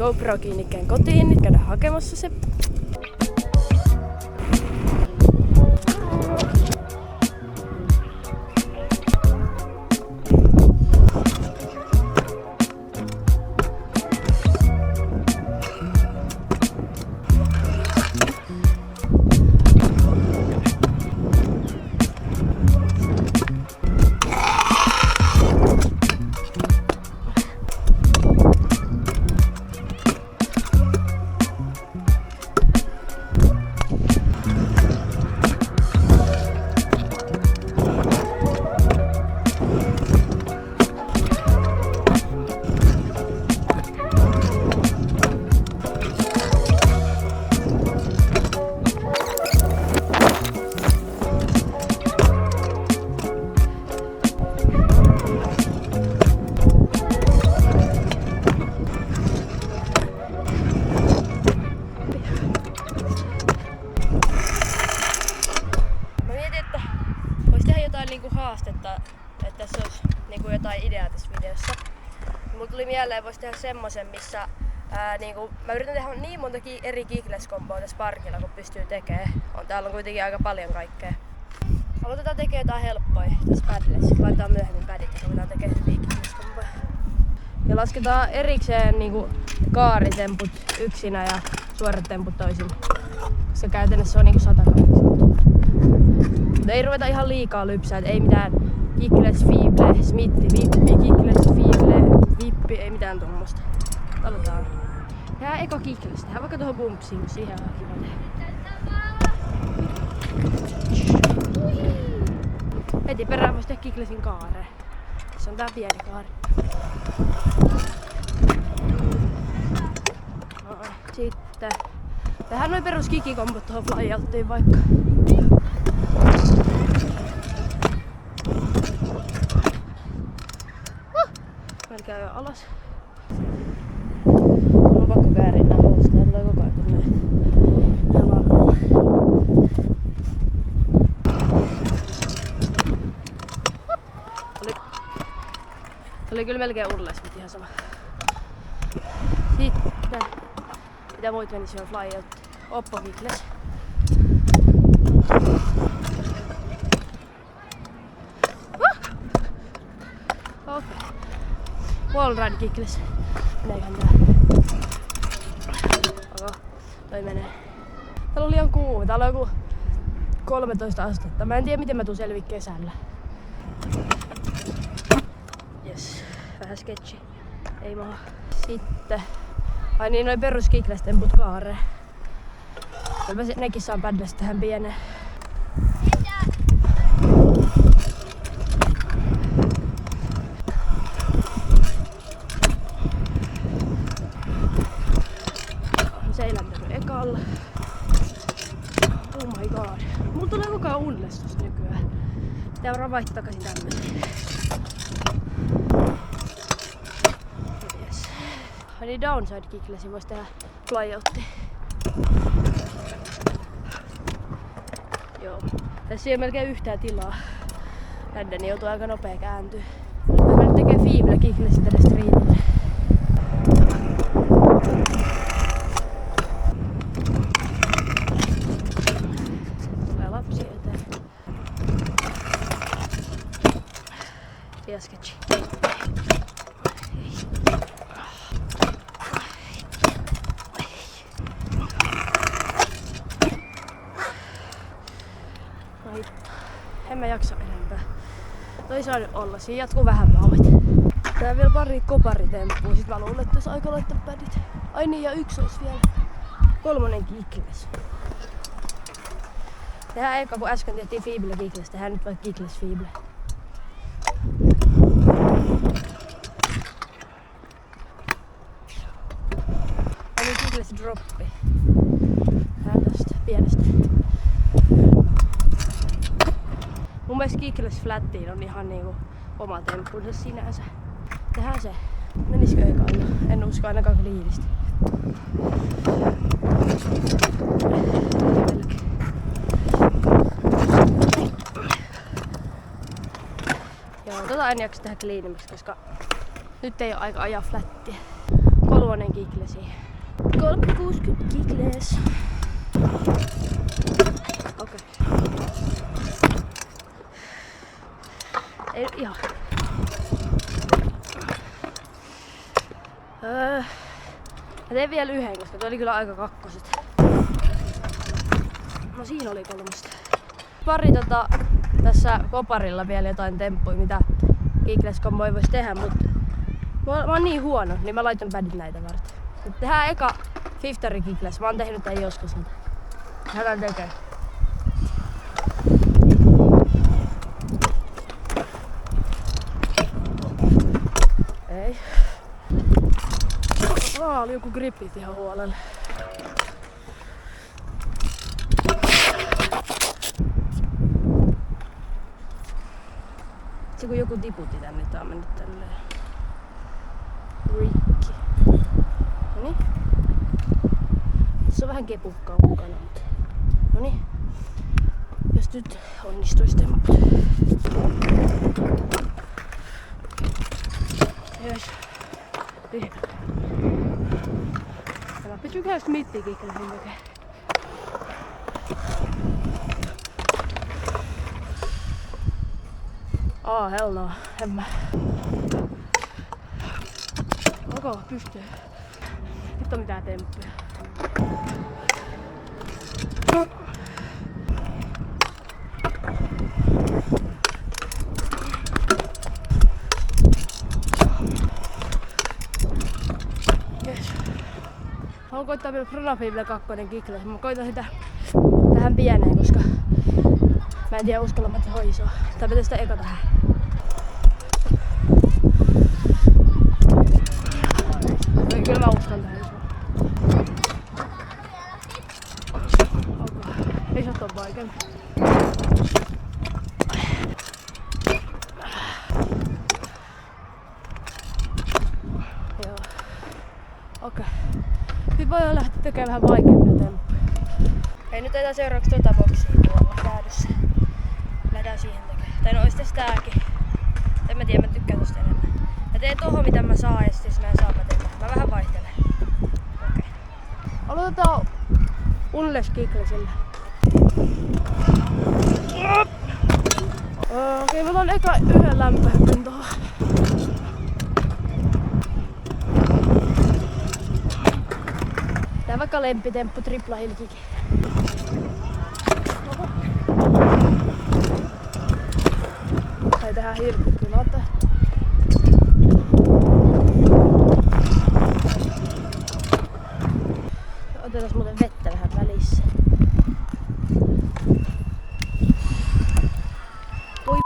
GoPro-kiinnikkeen kotiin, nyt käydään hakemassa se. Haastetta, että tässä olisi niinku jotain ideaa tässä videossa. Mulla tuli mieleen, voisi tehdä semmosen, missä mä yritän tehdä niin monta eri kickles-komboa tässä parkilla, kun pystyy tekemään. Täällä on kuitenkin aika paljon kaikkea. Aloitetaan tekemään jotain helppoja tässä padlessa. Laitetaan myöhemmin padit ja ruvetaan tekemään hyviä kickles-komboja. Ja lasketaan erikseen niinku kaaritemput yksinä ja suorat temput toisin. Koska käytännössä on niinku 100 kahdeksan. Mutta ei ruveta ihan liikaa lypsää, ei mitään kickles, feeble, smitti, vippi, kickles, feeble, vippi, ei mitään tommosta. Aloitetaan. Tehdään eka kickles, tehdään vaikka tuohon bumpsiin, kun siihen on kiva tehdä. Heti perään voisi tehdä kicklesin kaareen. Se on tää pieni kaari. Sitten tehdään noin perus kikikombot tuohon flyouttiin vaikka. Melkein jo alas. Mulla on pakko kääriä nää housut, nää tulee koko ajan tuonne jalalla. Oli kyllä melkein urleis, mutta ihan sama. Sitten mitä muut menis jo flyout? Oppo kickles. Okei. Wall ride kickles. Meneeköhän tää? Oho, toi menee. Täällä on liian kuuma. Täällä on joku 13 astetta. Mä en tiedä miten mä tuun selviä kesällä. Jes, vähän sketchi. Ei maha. Sitten. Ai niin, noin perus kickles-temput kaareen. Kyllä mä nekin saan padlesta tähän pieneen. Seiläntänyt ekalla. Oh my god. Mulla tulee koko ajan unlestus nykyään. Pitää varmaan vaihtaa takaisin tämmöiseen. Yes. Eli downside kicklesin vois tehdä flyoutti. Joo. Tässä ei ole melkein yhtään tilaa. Näiden joutuu aika nopea kääntyä. Mä nyt tekee feeble kicklesin tänne streetille. Ja sketchi. En mä jaksa enempää. Toi saa nyt olla, siinä jatkuu vähän vauhit. Tää vielä pari koparitemppua, sit mä luulen, että olisi aika laittaa padit. Ai niin, ja yksi olisi vielä. 3. kickles. Tehdään eka, kun äsken tehtiin feeble kickles, tehdään nyt vaikka kickles feeble. Ja nyt kickles droppi. Tehdään tästä pienestä. Mun mielestä kickles flattiin on ihan niinku oma temppunsa sinänsä. Tehdään se. Menisikö ekalla? En usko ainakaan kliinisti. Joo, en jaksa tehdä kliinimmäksi, koska nyt ei oo aika ajaa flattia. 3. kakkonen kiklesi. 360 kikles. Okei. Ei ihan. Mä teen vielä yhden, koska toi oli kyllä aika kakkoset. No siinä oli 3. Pari tässä koparilla vielä jotain temppuja, mitä kikleskomboja vois tehdä, mut mä oon niin huono, niin mä laitan pädit näitä varten. Nyt tehdään eka 50 kikles. Mä oon tehnyt tän joskus niitä. Lähdetään tekee. Ei. Oli joku gripit ihan huolella. Se kun joku tiputti tänne, tää on mennyt tälleen. Rikki. Noniin. Se on vähän kepukkaa mukana, mutta noniin. Jos nyt onnistuis temppu. Jes. Älä pysykää smittikiklesin tekee. Hell no. En mä. Onko pystyy? Nyt on mitään temppuja. Yes. Haluan koittaa vielä Chronofibilla 2 kikles. Mä koitan sitä tähän pieneen, koska mä en tiedä uskallan se hoisoa. Tää pitää sitä eka tähän. Kyllä mä uskon tähän isoon. Okay. Isot on vaikeampi. Joo. Okei. Nyt voidaan lähteä tekemään vähän vaikeampia temppuja. Hei, nyt otetaan seuraavaksi tuota boksia tuolla käydyssä. Lähdetään siihen tekemään. Tai no ois tässä tääkin. En mä tiedä, mä tykkään tosta enemmän. Mä teen tohon mitä mä saan ja sit jos mä en saa mä teen. Mä vähän vaihtelen. Okei. Aloitetaan unless kiklesillä. Okei, mä otan eka yhden lämpöhypyn tohon. Tää vaikka lempitemppu tripla hilkikin. Tai tehdään hirvikylata. Otetaan muuten vettä vähän välissä. Voi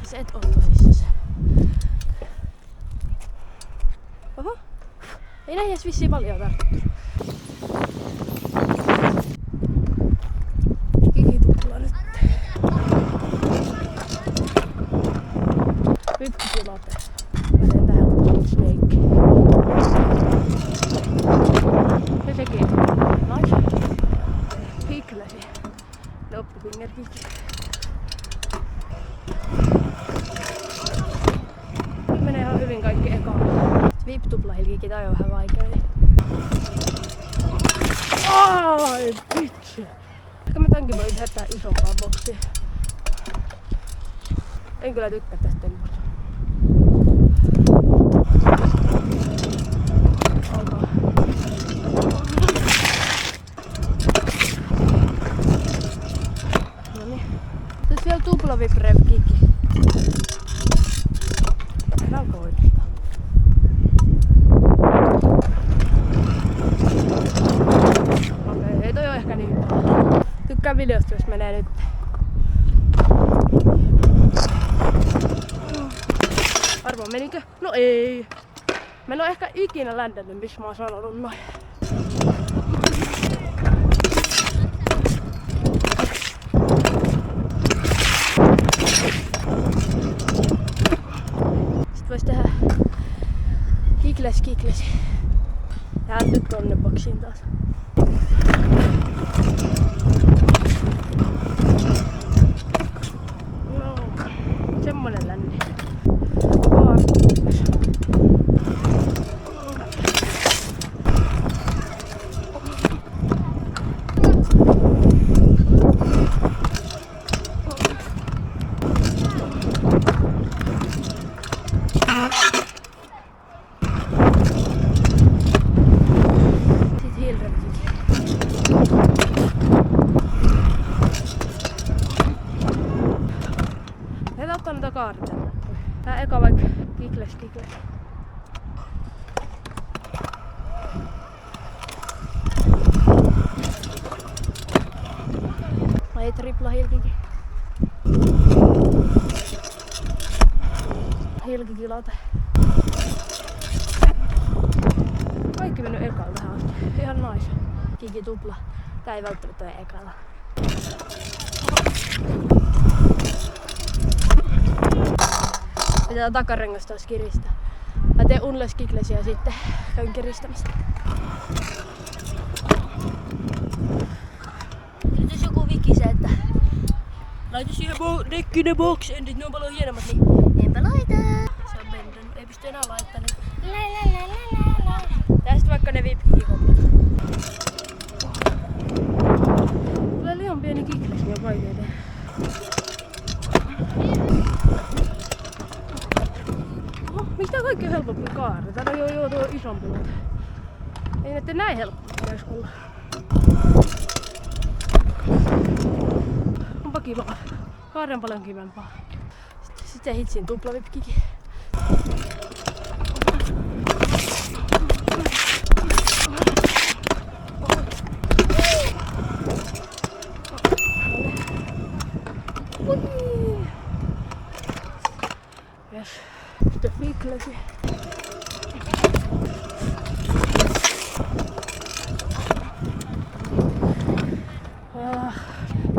sä et oo tosissas. Oho. Ei näin edes vissiin paljon tarttu. Kikitupla nyt. Hyppytilate. Mä teen tähän snake. Ja sekin. Nice. Kiklesi. Loppufinger kikki. Nyt menee ihan hyvin kaikki ekaan. Vip-tupla hilkikin, tää on vähän vaikea. Ai vitsi! Ehkä mä tämänkin voin jättää isompaa boksia. En kyllä tykkää tästä tempusta. Alkaa. Noniin. Tässä vielä tupla vip rev kikki. Tää koittaa. Okei, ei toi oo ehkä niin. Tykkään videosta jos menee nyt. Arvoa menikö? No ei. Mä en oo ehkä ikinä ländännyt, missä mä oon sanonut noin. Sitten vois tehdä kikles. Tää nyt tonne boksiin taas. tommonen länni. Sitten hiilrevikin. Näitä ottaa noita kaarta. Tää eka vaikka kikles. Ai tripla hilkikin. Hilkikilata. Kaikki mennyt ekalla tähän asti. Ihan nais. Kiki tupla. Tää ei välttämättä ole ekalla. Pitää takarengasta taas kiristää. Mä teen unless kiklesia ja sitten käyn kiristämistä. Nyt jos joku vikisee, että laita siihen nekkinen box endit, ne on paljon hienommat, niin enpä laita. Se on mennyt, ei pysty enää laittamaan. Tästä vaikka ne vipkikikoput. Tulee liian pieni kikles, niin on vaikea tehdä. Mistä kaikki on helpompi kaari? Täällä on jo tuo isompi. Ei näette näin helppo pitäisi olla. Onpa kivaa. Kaari on paljon kivempaa. Sitten hitsin tuplavipkikin. Yes. Sitten fiklesi.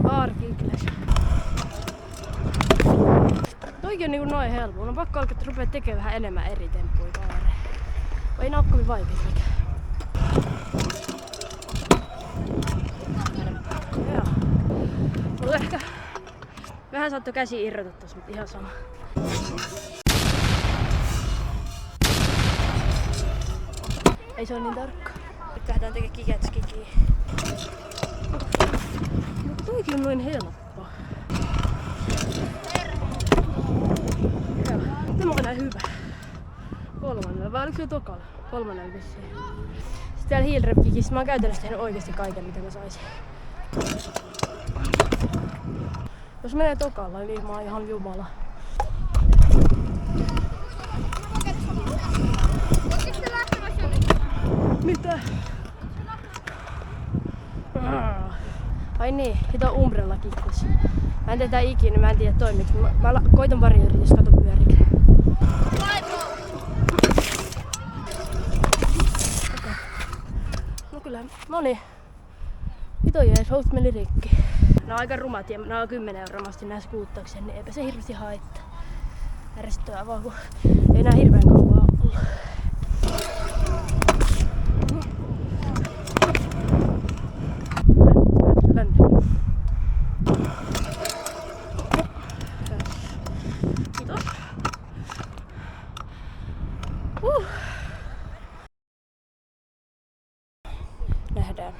Arkikles. Toikin on niinku noin helppo. On pakko alkaa rupea tekemään vähän enemmän eri temppuja kaareen. Ei nää oo kovin vaikeita mikään. Joo. Mulla ehkä vähän saattoi käsi irrota tossa, mutta ihan sama. Ei se oo niin tarkka. Nyt lähdetään tekemään kiketskikiä. Mutta toikin on noin helppo. Joo. Tämä on näin hyvä. Kolmannella, vai oliko se tokalla? Kolmannella vissiin. Sitten täällä hiilrepkikissä mä oon käytännössä tehnyt oikeesti kaiken mitä mä saisin. Jos menee tokalla, niin mä oon ihan jumala. Mitä? Ai niin, hito umbrella kikkus. Mä en teetä ikinä, mä en tiedä toimiks. Mä koitan pari yritys, kato pyörikä. Okay. No kyllä, noniin. Hito jees, host meni rikki. Nää on aika rumat ja nää on 10 € masti nää skuuttaksen, niin eipä se hirveästi haittaa. Ärsyttävää vaan kun ei nää hirveän kauan ollut. Kiitos. Nähdään.